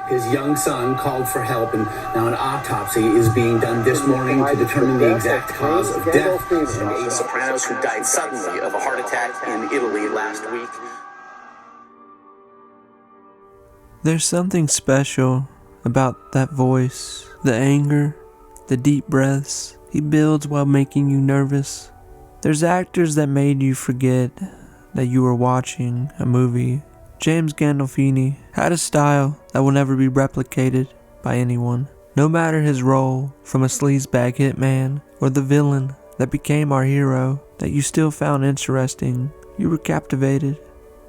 His young son called for help, and now an autopsy is being done this morning to determine the exact cause of death. The Sopranos, who died suddenly of a heart attack in Italy last week. There's something special about that voice, the anger, the deep breaths he builds while making you nervous. There's actors that made you forget that you were watching a movie. James Gandolfini had a style that will never be replicated by anyone. No matter his role, from a sleazebag hitman or the villain that became our hero that you still found interesting, you were captivated.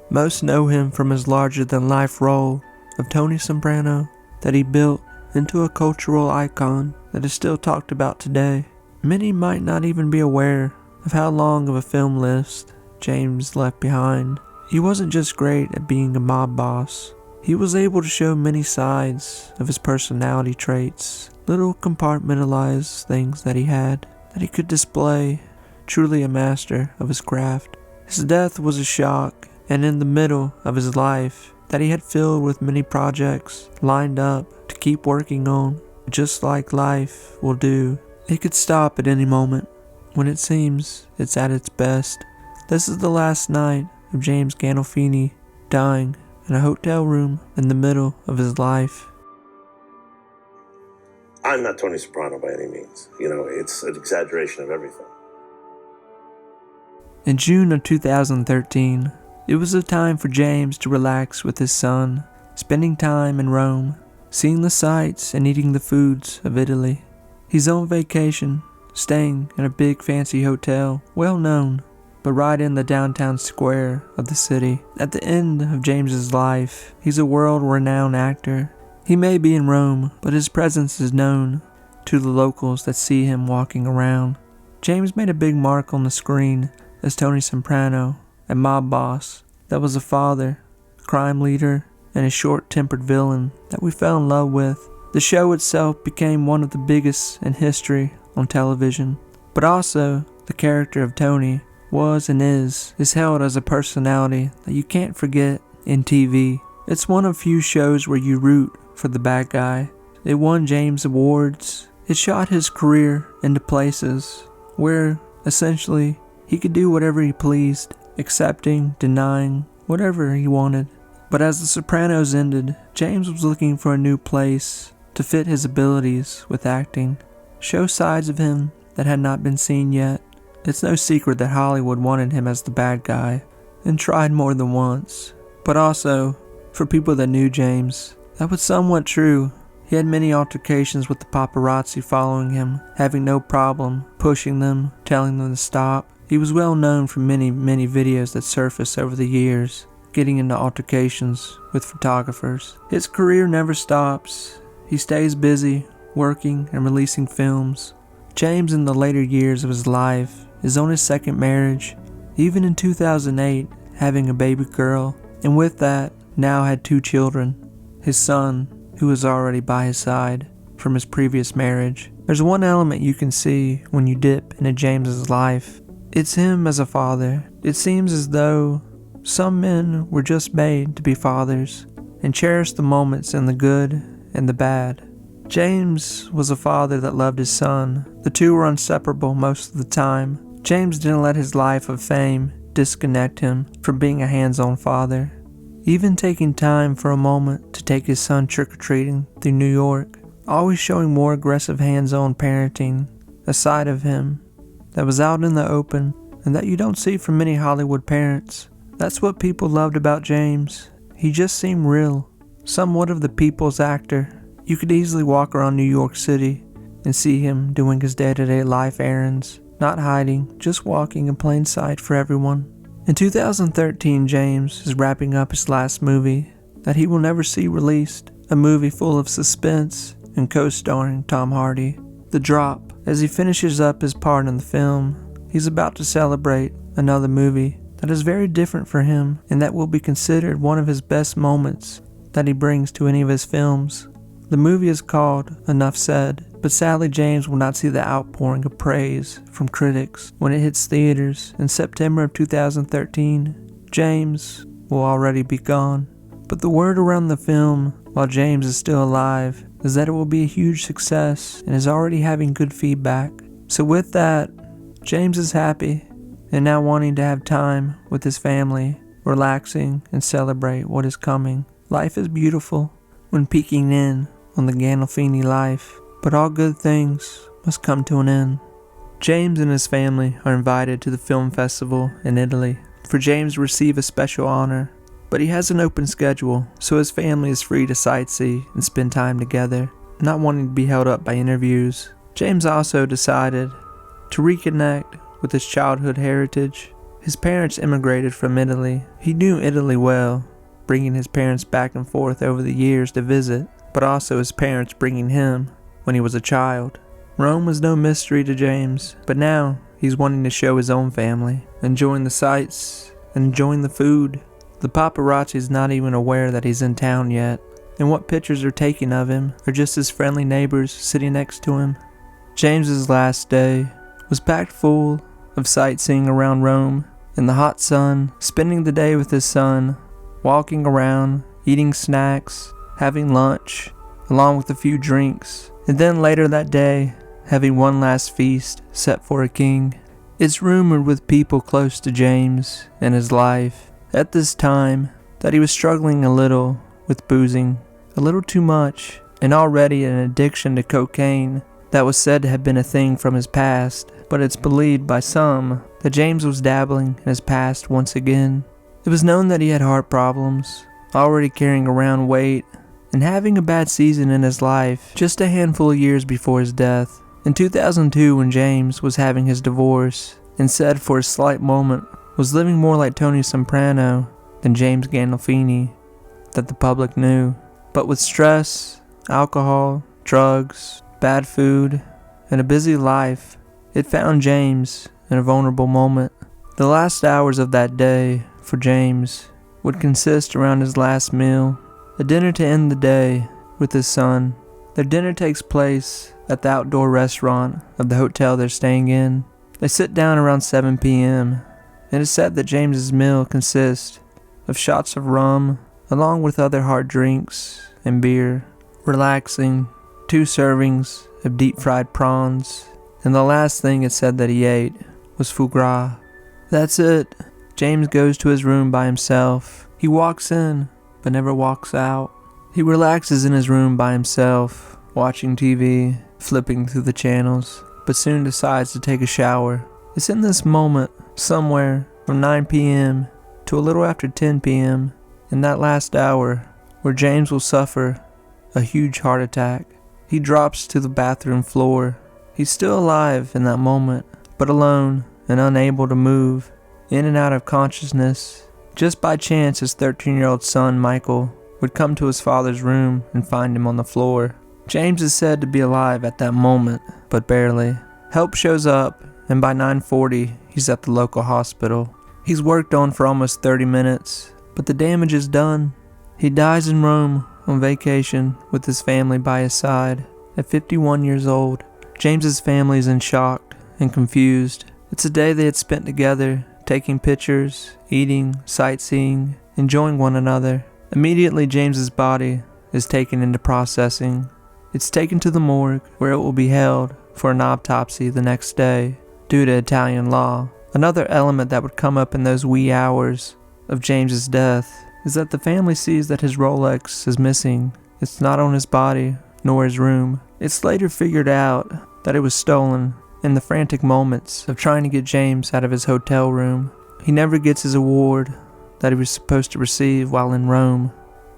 Most know him from his larger-than-life role of Tony Soprano that he built into a cultural icon that is still talked about today. Many might not even be aware of how long of a film list James left behind. He wasn't just great at being a mob boss. He was able to show many sides of his personality traits, little compartmentalized things that he had, that he could display, truly a master of his craft. His death was a shock, and in the middle of his life that he had filled with many projects lined up to keep working on, just like life will do. It could stop at any moment when it seems it's at its best. This is the last night of James Gandolfini dying in a hotel room in the middle of his life. I'm not Tony Soprano by any means. It's an exaggeration of everything. In June of 2013, it was a time for James to relax with his son, spending time in Rome, seeing the sights and eating the foods of Italy. He's on vacation, staying in a big fancy hotel, well known, but right in the downtown square of the city. At the end of James's life, he's a world-renowned actor. He may be in Rome, but his presence is known to the locals that see him walking around. James made a big mark on the screen as Tony Soprano, a mob boss that was a father, crime leader, and a short-tempered villain that we fell in love with. The show itself became one of the biggest in history on television, but also the character of Tony was and is held as a personality that you can't forget in TV. It's one of few shows where you root for the bad guy. It won James awards. It shot his career into places where essentially he could do whatever he pleased, accepting, denying, whatever he wanted. But as The Sopranos ended, James was looking for a new place to fit his abilities with acting, show sides of him that had not been seen yet. It's no secret that Hollywood wanted him as the bad guy, and tried more than once. But also, for people that knew James, that was somewhat true. He had many altercations with the paparazzi following him, having no problem pushing them, telling them to stop. He was well known for many videos that surfaced over the years, getting into altercations with photographers. His career never stops. He stays busy, working and releasing films. James, in the later years of his life, is on his second marriage, even in 2008 having a baby girl, and with that now had 2 children. His son, who was already by his side from his previous marriage. There's one element you can see when you dip into James's life. It's him as a father. It seems as though some men were just made to be fathers and cherish the moments in the good and the bad. James was a father that loved his son. The two were inseparable most of the time. James didn't let his life of fame disconnect him from being a hands-on father. Even taking time for a moment to take his son trick-or-treating through New York, always showing more aggressive hands-on parenting, a side of him that was out in the open and that you don't see from many Hollywood parents. That's what people loved about James. He just seemed real, somewhat of the people's actor. You could easily walk around New York City and see him doing his day-to-day life errands, not hiding, just walking in plain sight for everyone. In 2013, James is wrapping up his last movie that he will never see released, a movie full of suspense and co-starring Tom Hardy. The Drop. As he finishes up his part in the film, he's about to celebrate another movie that is very different for him and that will be considered one of his best moments that he brings to any of his films. The movie is called Enough Said, but sadly James will not see the outpouring of praise from critics when it hits theaters in September of 2013. James will already be gone, but the word around the film while James is still alive is that it will be a huge success and is already having good feedback. So with that, James is happy and now wanting to have time with his family, relaxing and celebrate what is coming. Life is beautiful when peeking in on the Gandolfini life, but all good things must come to an end. James and his family are invited to the film festival in Italy for James to receive a special honor, but he has an open schedule, so his family is free to sightsee and spend time together, not wanting to be held up by interviews. James also decided to reconnect with his childhood heritage. His parents immigrated from Italy. He knew Italy well, bringing his parents back and forth over the years to visit, but also his parents bringing him when he was a child. Rome was no mystery to James, but now he's wanting to show his own family, enjoying the sights and enjoying the food. The paparazzi is not even aware that he's in town yet, and what pictures are taken of him are just his friendly neighbors sitting next to him. James's last day was packed full of sightseeing around Rome in the hot sun, spending the day with his son, walking around, eating snacks, having lunch, along with a few drinks, and then later that day, having one last feast set for a king. It's rumored with people close to James and his life at this time that he was struggling a little with boozing, a little too much, and already an addiction to cocaine that was said to have been a thing from his past, but it's believed by some that James was dabbling in his past once again. It was known that he had heart problems, already carrying around weight, and having a bad season in his life just a handful of years before his death. In 2002, when James was having his divorce and said for a slight moment was living more like Tony Soprano than James Gandolfini that the public knew. But with stress, alcohol, drugs, bad food, and a busy life, it found James in a vulnerable moment. The last hours of that day for James would consist around his last meal, a dinner to end the day with his son. Their dinner takes place at the outdoor restaurant of the hotel they're staying in. They sit down around 7 p.m. It is said that James's meal consists of shots of rum, along with other hard drinks and beer, relaxing, 2 servings of deep-fried prawns, and the last thing it said that he ate was foie gras. That's it. James goes to his room by himself. He walks in, but never walks out. He relaxes in his room by himself, watching TV, flipping through the channels, but soon decides to take a shower. It's in this moment, somewhere from 9 p.m. to a little after 10 p.m., in that last hour, where James will suffer a huge heart attack. He drops to the bathroom floor. He's still alive in that moment, but alone and unable to move, in and out of consciousness. Just by chance, his 13-year-old son, Michael, would come to his father's room and find him on the floor. James is said to be alive at that moment, but barely. Help shows up, and by 9:40, he's at the local hospital. He's worked on for almost 30 minutes, but the damage is done. He dies in Rome on vacation with his family by his side at 51 years old. James's family is in shock and confused. It's a day they had spent together, taking pictures, eating, sightseeing, enjoying one another. Immediately, James's body is taken into processing. It's taken to the morgue, where it will be held for an autopsy the next day, due to Italian law. Another element that would come up in those wee hours of James's death is that the family sees that his Rolex is missing. It's not on his body, nor his room. It's later figured out that it was stolen in the frantic moments of trying to get James out of his hotel room. He never gets his award that he was supposed to receive while in Rome,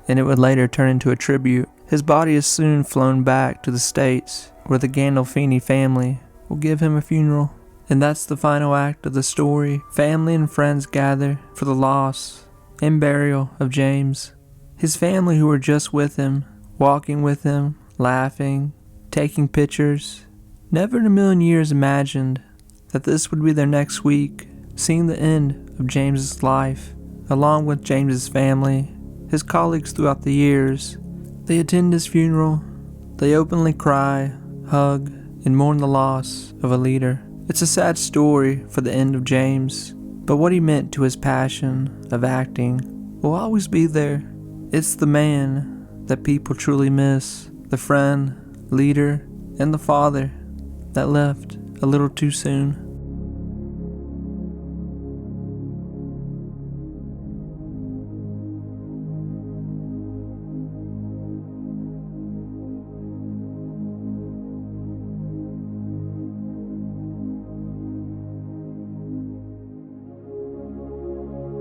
and it would later turn into a tribute. His body is soon flown back to the States, where the Gandolfini family will give him a funeral. And that's the final act of the story. Family and friends gather for the loss and burial of James. His family, who were just with him, walking with him, laughing, taking pictures, never in a million years imagined that this would be their next week, seeing the end of James's life, along with James's family, his colleagues throughout the years. They attend his funeral. They openly cry, hug, and mourn the loss of a leader. It's a sad story for the end of James, but what he meant to his passion of acting will always be there. It's the man that people truly miss, the friend, leader, and the father that left a little too soon.